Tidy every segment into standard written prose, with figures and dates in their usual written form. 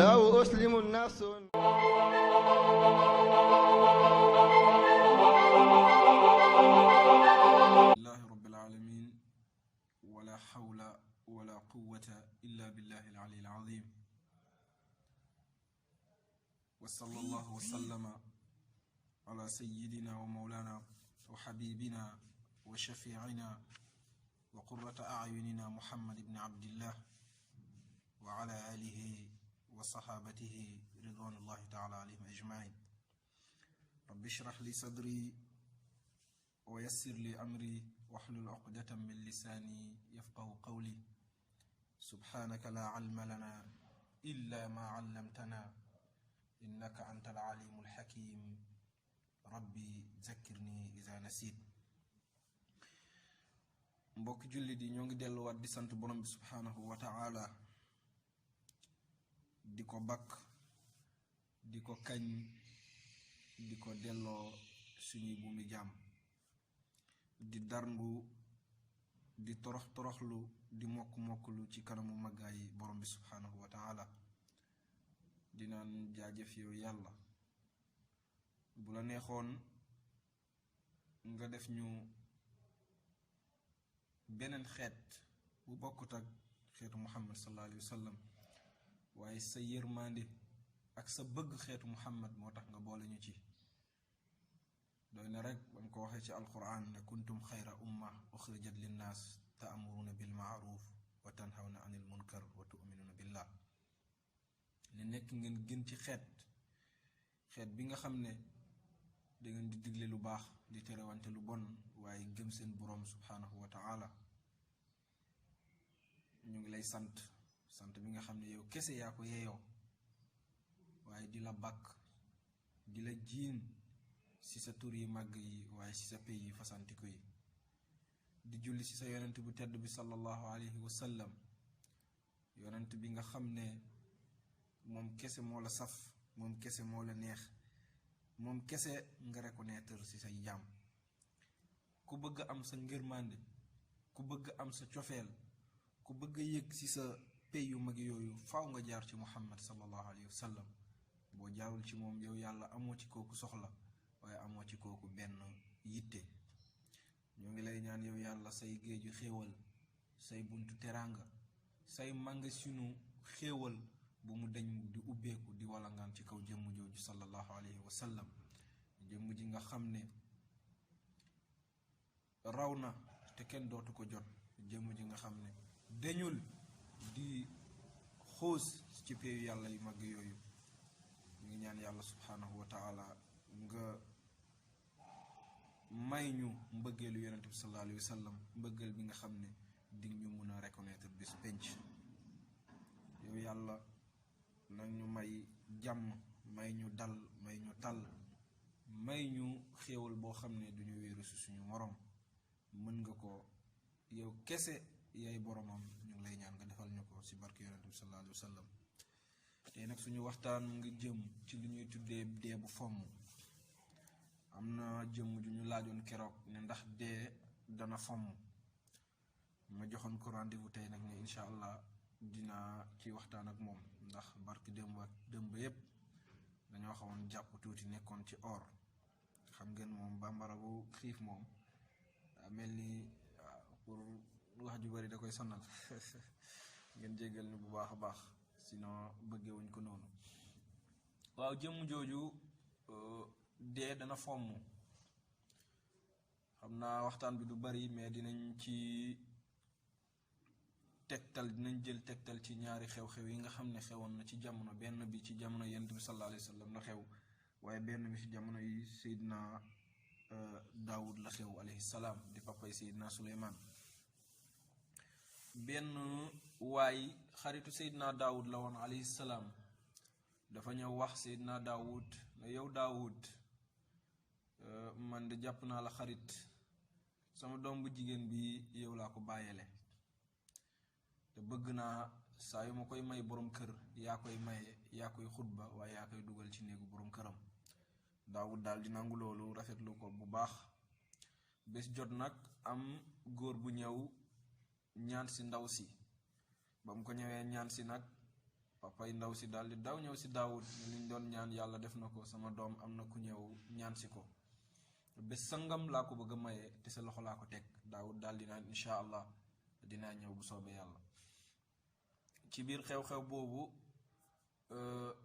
لو أسلم الناس. لله رب العالمين ولا حول ولا قوة إلا بالله العلي العظيم وصلى الله وسلم على سيدنا ومولانا وحبيبنا وشفيعنا وقرة أعيننا محمد بن عبد الله وعلى آله وصحابته رضوان الله تعالى عليهم أجمعين. رب اشرح لي صدري ويسر لي أمري واحلل عقدة من لساني يفقه قولي. سبحانك لا علم لنا إلا ما علمتنا إنك أنت العليم الحكيم. ربي ذكرني إذا نسيت. mbokk julli di ñoo ngi delluwaat di sant borom bi subhaanahu wa ta'ala, di ko bakk, di ko kañ, di ko delloo suñuy buumi jaam, di darngu, di torox toroxlu, di mokk mokklu ci kanamu màggaayi borom bi subhaanahu wa ta'ala, di naan jaajëf yow yàlla. bu la neexoon nga def ñu beneen xeet bu bokkut ak xeetu muhammad sallallahu alayhi wa sallam, waaye sa yërmande ak sa bëgg xeetu muhammad moo tax nga boole ñu ci. doy na rek ba mu ko waxee ci alquran ne kuntum xayra umma uxrijat linnaas ta'muruna bil ma'ruf wa tanhawna anil munkar wa tu'minuna billah. li nekk ngeen gën ci xeet bi nga xam ne da ngeen di digle lu baax di terewante lu bon waaye gëm seen boroom subhaanahu wa ta'ala. ñu ngi lay sant bi nga xam ne yow kese yaa ko yeeyoo, waaye di la bàkk, di la jiin ci sa tur yi màgg yi waaye ci sa pay yi fasantiku yi, di julli ci sa yonent bu tedd bi sallallahu alayhi wa sallam, yonent bi nga xam ne moom kese moo la saf, moom kese moo la neex, moom kese nga reconnaître ci say jaam. ku bëgg am sa ngërmande, ku bëgg am sa cofeel, ku bëgg yëg ci sa pay yu mag yooyu, faaw nga jaar ci muhammad sallallahu alayhi wa sallam. boo jaarul ci moom yow yàlla amoo ci kooku soxla, waaye amoo ci kooku benn yitte. ñoo ngi lay ñaan yow yàlla say géeju xéewal, say buntu teraanga, say màngasinu xéewal bu mu deñ di ubbeeku di walangaan ci kaw jëmm jooju sallallahu alayhi wa sallam. jëmm ji nga xam ne raw na te kenn dootu ko jot, jëmm ji nga xam ne dañul di xuus ci peyu yàlla yu mag yooyu. ñu ngi ñaan yàlla subhaanahu wa ta'ala nga may ñu mbëggeelu yonent bi sallallahu alayhi wa sallam, mbëggeel bi nga xam ne di ñu mun a reconnaître bis penc. yow yàlla nag ñu may jàmm, may ñu dal, may ñu tàll, may ñu xéewal boo xam ne duñu wéeru si suñu morom. mën nga ko, yow kese yaay boromam. ñu ngi lay ñaan nga defal ñu ko si barke yonent bi sallallahu alayhi wa sallam. tey nag suñu waxtaan mu ngi jëm ci li ñuy tuddee dee bu fomm. am na jëmm ju ñu laajoon keroog ne ndax dee dana fomm. ma joxoon ko rendez-vous tey nag ne incha allah dinaa ci waxtaan ak moom, ndax barki démb yépp dañoo xawoon jàpp tuuti, nekkoon ci or. xam ngeen moom bambara bu xiif moom mel ni pour wax ju bari da koy sonal ngeen jéggal ni bu baax a baax, sinon bëggewuñ ko noonu. waaw, jëmm jooju dee dana fomm. xam naa waxtaan bi du bari, mais dinañ jël tegtal ci ñaari xew-xew yi nga xam ne xewoon na ci jamono. benn bi ci jamono yonent bi sallallahu alayhi wa sallam la xew, waaye benn bi ci jamono yi Seydina Daawud la xew alayhi salaam, di papay Seydina Suleymaan. benn waay xaritu Seydina Daawud la woon alayhi salaam, dafa ñëw wax Seydina Daawud ne yow Daawud, man de jàpp naa la xarit, sama doom bu jigéen bi yow laa ko bàyyele, te bëgg naa saa yu ma koy may borom kër yaa koy maye, yaa koy xutba waaye yaa koy dugal ci néegu borom këram. Daawud daal di nangu loolu rafetlu ko bu baax. bés jot nag am góor bu ñëw ñaan si ndaw si. ba mu ko ñëwee ñaan si nag papay ndaw si daal di daw ñëw si Daawud ne liñ doon ñaan yàlla def na ko, sama doom am na ku ñëw ñaan si ko, bés sangam laa ko bëgg a maye te sa loxo laa ko teg. Daawud daal di naan incha allah dinaa ñëw bu soobee yàlla. ci biir xew-xew boobu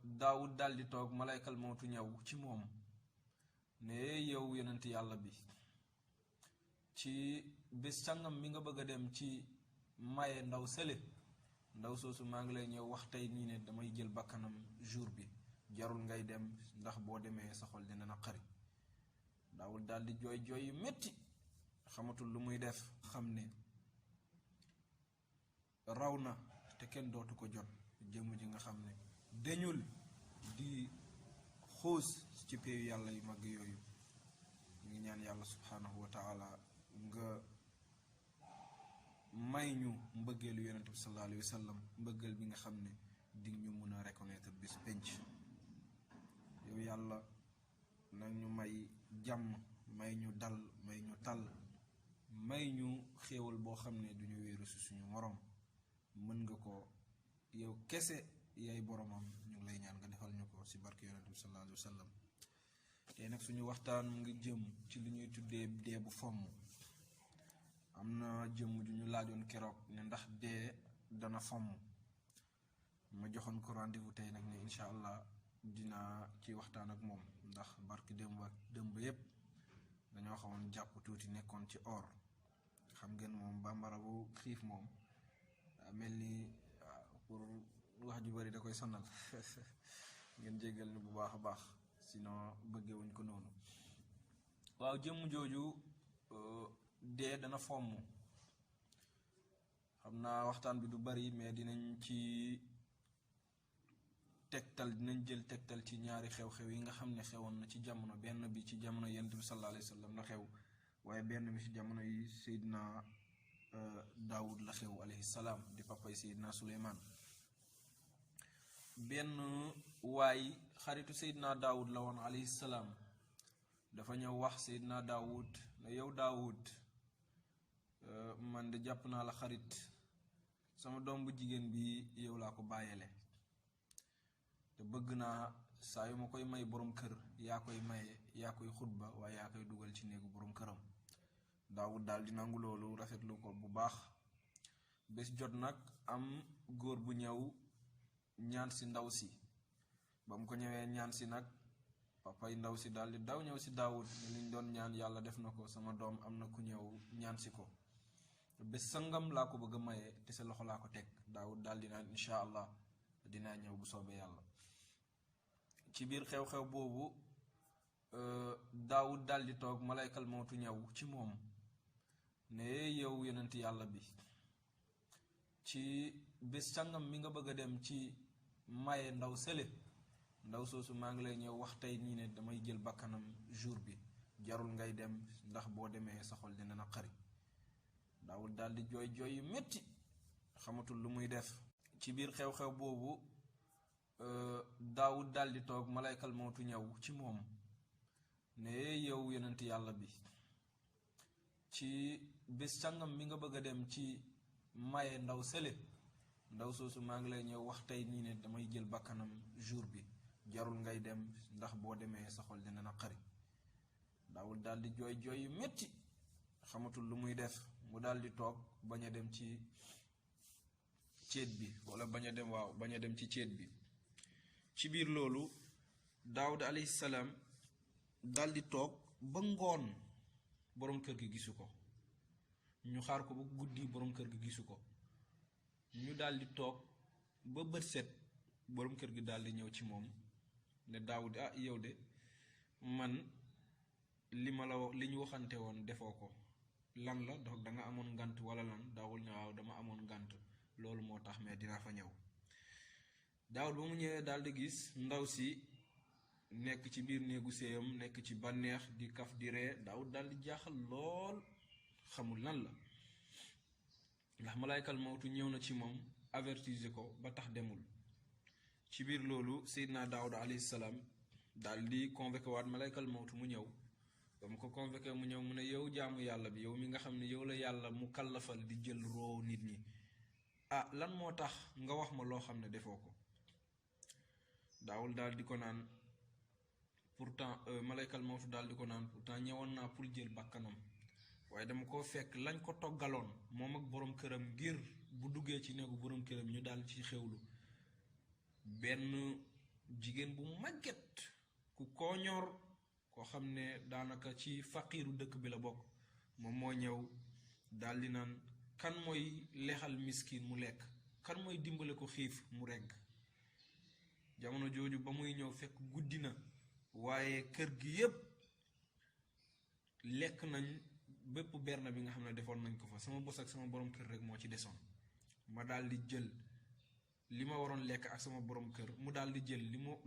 Daawud daal di toog malaykal mawtu ñëw ci moom ne yow yonent yàlla bi, ci bés sangam mi nga bëgg a dem ci maye ndaw sële, ndaw soosu maa ngi lay ñëw wax tey nii ne damay jël bakkanam jour bi, jarul ngay dem ndax boo demee sa xol dina naqari. Daawud daal di jooy jooy yu metti, xamatul lu muy def, xam ne raw na te kenn dootu ko jot. jëmm ji nga xam ne dañul di xuus ci péeyu yàlla yu mag yooyu. ñu ngi ñaan yàlla subhanahu wa taala nga may ñu mbëggeelu yonent bi sallallahu alayhi wa sallam, mbëggeel bi nga xam ne di ñu mun a reconnaître bis penc. yow yàlla nag ñu may jàmm, may ñu dal, may ñu tal, may ñu xéewal boo xam ne duñu wéeru si suñu moroom. mën nga ko, yow kese yaay boromam, ñu ngi lay ñaan nga defal ñu ko si barke yonent bi sallallahu alayhi wa sallam. tey nag suñu waxtaan mu ngi jëm ci li ñuy tuddee dee bu fomm. am na jëmm ju ñu laajoon keroog ne ndax dee dana fomm. ma joxoon ko rendez-vous tey nag ne incha allah dinaa ci waxtaan ak moom, ndax barki démb yépp dañoo xawoon jàpp tuuti, nekkoon ci or. xam ngeen moom bambara bu xiif moom mel ni pour wax ju bari da koy sonal ngeen jéggal ni bu baax a baax, sinon bëggewuñ ko noonu. waaw, jëmm jooju dee dana fomm. xam naa waxtaan bi du bari, mais dinañ ci dinañ jël tegtal ci ñaari xew-xew yi nga xam ne xewoon na ci jamono. benn bi ci jamono yonent bi sallallahu alayhi wa sallam la xew, waaye benn bi ci jamono yi Seydina Daawud la xew alayhi salaam, di papay Seydina Suleymaan. benn waay xaritu Seydina Daawud la woon alayhi salaam, dafa ñëw wax Seydina Daawud ne yow Daawud, man de jàpp naa la xarit, sama doom bu jigéen bi yow laa ko bàyyele, te bëgg naa saa yu ma koy may borom kër yaa koy maye, yaa koy xutba waaye yaa koy dugal ci néegu borom këram. Daawud daal di nangu loolu rafetlu ko bu baax. bés jot nag am góor bu ñëw ñaan si ndaw si. ba mu ko ñëwee ñaan si nag papay ndaw si daal di daw ñëw si Daawud ne liñ doon ñaan yàlla def na ko, sama doom am na ku ñëw ñaan si ko, bés sangam laa ko bëgg a maye te sa loxo laa ko teg. Daawud daal di naan incha allah dinaa ñëw bu soobee yàlla. ci biir xew-xew boobu Daawud daal di toog malaykal mawtu ñëw ci moom ne yow yonent yàlla bi, ci bés sangam mi nga bëgg a dem ci maye ndaw sële, ndaw soosu maa ngi lay ñëw wax tey nii ne damay jël bakkanam jour bi, jarul ngay dem ndax boo demee sa xol dina naqari. Daawud daal di jooy jooy yu metti, xamatul lu muy def. ci biir xew-xew boobu Daawud daal di toog malaykal mawtu ñëw ci moom ne yow yonent yàlla bi, ci bés sangam mi nga bëgg a dem ci maye ndaw sële, ndaw soosu maa ngi lay ñëw wax tey nii ne damay jël bakkanam jour bi, jarul ngay dem ndax boo demee sa xol dina naqari. Daawud daal di jooy jooy yu metti, xamatul lu muy def. mu daal di toog bañ a dem ci céet bi, wala bañ a dem ci céet bi. ci biir loolu Daawud alayhi salaam daal di toog ba ngoon, borom kër gi gisu ko. ñu xaar ko ba guddi, borom kër gi gisu ko. ñu daal di toog ba bët set, borom kër gi daal di ñëw ci moom ne Daawud, yow de man li ñu waxante woon defoo ko, lan la donc da nga amoon ngant wala lan? Daawud ne waaw, dama amoon ngant, loolu moo tax, mais dinaa fa ñëw. Daawud ba mu ñëwee daal di gis ndaw si nekk ci biir néegu séyam, nekk ci bànneex, di kaf di ree. Daawud daal di jaaxal lool, xamul lan la, ndax malaykal mawtu ñëw na ci moom avertise ko ba tax demul. ci biir loolu Seydina Daawuda alayhi salaam daal di convoqué waat malaykal mawtu mu ñëw ba mu ko convoqué mu ñëw mu ne yow jaamu yàlla bi yow mi nga xam ne yow la yàlla mu kallafal di jël roo nit ñi lan moo tax nga wax ma loo xam ne defoo ko daawul daal di ko naan pourtant malaykal mawtu daal di ko naan pourtant ñëwoon naa pour jël bakkanam waaye dama ko fekk lañ ko toggaloon moom ak borom këram ngir bu duggee ci néegu borom këram ñu daal ci xewlu benn jigéen bu màgget ku kooñoor koo xam ne daanaka ci faqiiru dëkk bi la bokk moom moo ñëw daal di naan kan mooy lexal miskin mu lekk kan mooy dimbale ko xiif mu regg jamono jooju ba muy ñëw fekk guddi na waaye kër gi yépp lekk nañ bépp berna bi nga xam ne defoon nañ ko fa sama bos ak sama borom kër rek moo ci desoon ma daal di jël li ma waroon lekk ak sama borom kër mu daal di jël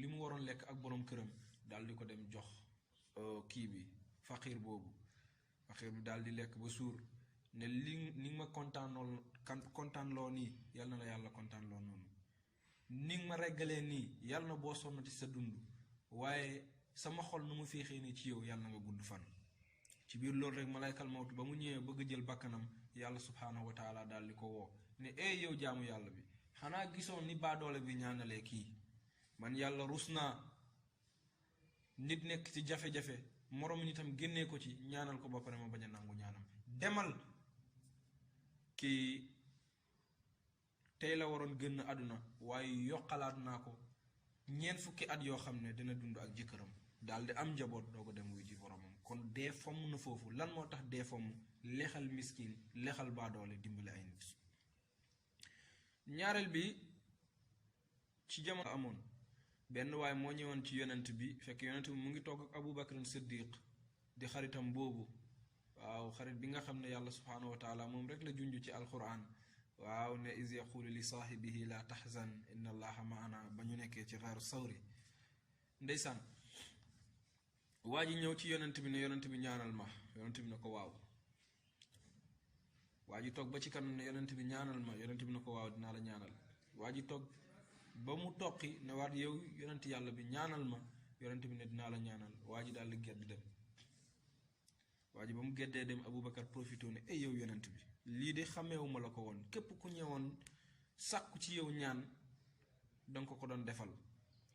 li mu waroon lekk ak borom këram daal di ko dem jox kii bi faqiir boobu faqiir bi daal di lekk ba suur ne ni ma kontaanloo nii yal na la yàlla kontaanloo noonu ni ma reggalee nii yal na boo sonnati sa dund waaye sama xol nu mu féexee nii ci yow yal na nga gudd fan ci biir loolu rek malaykal mawtu ba mu ñëwee bëgg jël bakkanam yàlla subhaanahu wa taala daal di ko woo ne yow jaamu yàlla bi xanaa gisoon ni baadoole bi ñaanalee kii man yàlla rus naa nit nekk ci jafe-jafe moroom nitam génnee ko ci ñaanal ko ba pare ma bañ a nangu ñaanam demal kii tey la waroon génn àdduna waaye yokkalaat naa ko ñeent fukki at yoo xam ne dina dund ak jëkkëram daal di am njaboot doo ko dem wuy ji boromam kon dee fomm na foofu lan moo tax dee fomm lexal miskin lexal baadoole dimbali ay nit ñaareel bi ci jamono amoon benn waaye moo ñëwoon ci yonent bi fekk yonent bi mu ngi toog ak Abu Bakr Siddiq di xaritam boobu waaw xarit bi nga xam ne yàlla subhaanahu wa taala moom rek la junj ci alquran waaw ne is yaqulu li saahibihi la tahzan inna allaha maana ba ñu nekkee ci xaaru sawri ndeysaan waa ji ñëw ci yonent bi ne yonent bi ñaanal ma yonent bi ne ko waaw waa ji toog ba ci kanam ne yonent bi ñaanal ma yonent bi ne ko waaw dinaa la ñaanal waa ji toog ba mu toqi ne waat yow yonent yàlla bi ñaanal ma yonent bi ne dinaa la ñaanal waa ji daal di gedd dem waa ji ba mu geddee dem Aboubacar profité ne yow yonent bi lii de xameewuma la ko woon képp ku ñëwoon sàkku ci yow ñaan danga ko doon defal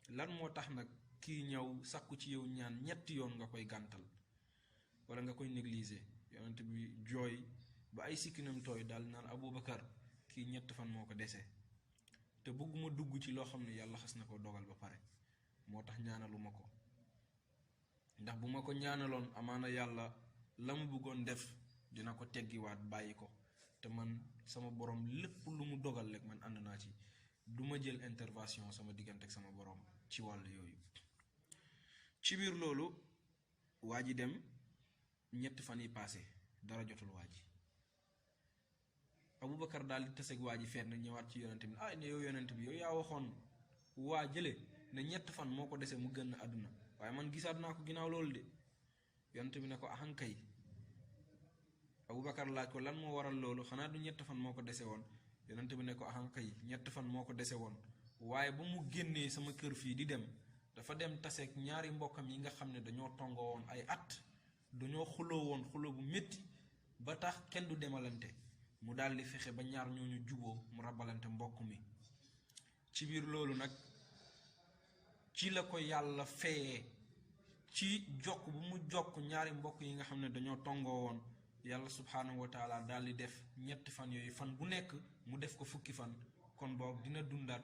lan moo tax nag kii ñëw sàkku ci yow ñaan ñetti yoon nga koy gàntal wala nga koy négliger yonent bi jooy ba ay sikkinam tooy daal naan Aboubacar kii ñett fan moo ko dese te bëgguma dugg ci loo xam ne yàlla xas na ko dogal ba pare moo tax ñaanaluma ko ndax bu ma ko ñaanaloon amaana yàlla la mu bëggoon def dina ko teggiwaat bàyyi ko te man sama borom lépp lu mu dogal rek man ànd naa ci duma jël intervention sama diggante ak sama borom ci wàll yooyu ci biir loolu waa ji dem ñetti fan yi passé dara jotul waa ji Aboubacar daal di taseeg waa ji fenn ñëwaat ci yonent bi ne yow yonent bi yow yaa waxoon waa jële ne ñett fan moo ko dese mu gën àdduna waaye man gisaat naa ko ginnaaw loolu de yonent bi ne ko ahankay Aboubacar laaj ko lan moo waral loolu xanaa du ñett fan moo ko dese woon yonent bi ne ko ahankay ñett fan moo ko dese woon waaye ba mu génnee sama kër fii di dem dafa dem taseeg ñaari mbokkam yi nga xam ne dañoo tongoo woon ay at dañoo xuloo woon xuloo bu métti ba tax kenn du demalante mu daal di fexe ba ñaar ñooñu juboo mu rabalante mbokk mi ci biir loolu nag ci la ko yàlla feyee ci jokk bu mu jokk ñaari mbokk yi nga xam ne dañoo tongoo woon yàlla subhaanahu wa taala daal di def ñetti fan yooyu fan bu nekk mu def ko fukki fan kon boog dina dundaat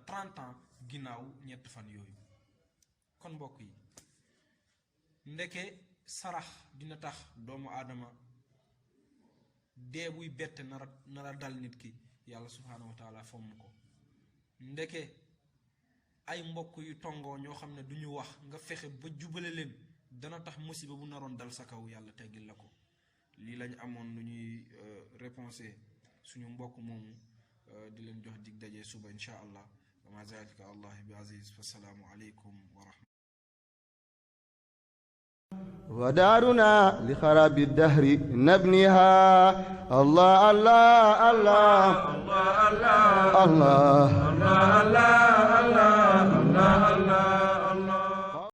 30 ans ginnaaw ñetti fan yooyu kon mbokk yi ndeke sarax dina tax doomu aadama dee buy bette nara dal nit ki yàlla subhaanahu wa taala fomm ko ndeke ay mbokk yu tongoo ñoo xam ne duñu wax nga fexe ba jubale leen dana tax musiba bu naroon dal sa kaw yàlla teggil la ko lii lañ amoon lu ñuy réponse suñu mbokk moomu di leen jox dig daje suba insha allah wa ma zalika allahi bi aziz fa salaamu aleykum wa rahmatullah ودارنا لخراب الدهر نبنيها الله الله الله الله الله الله الله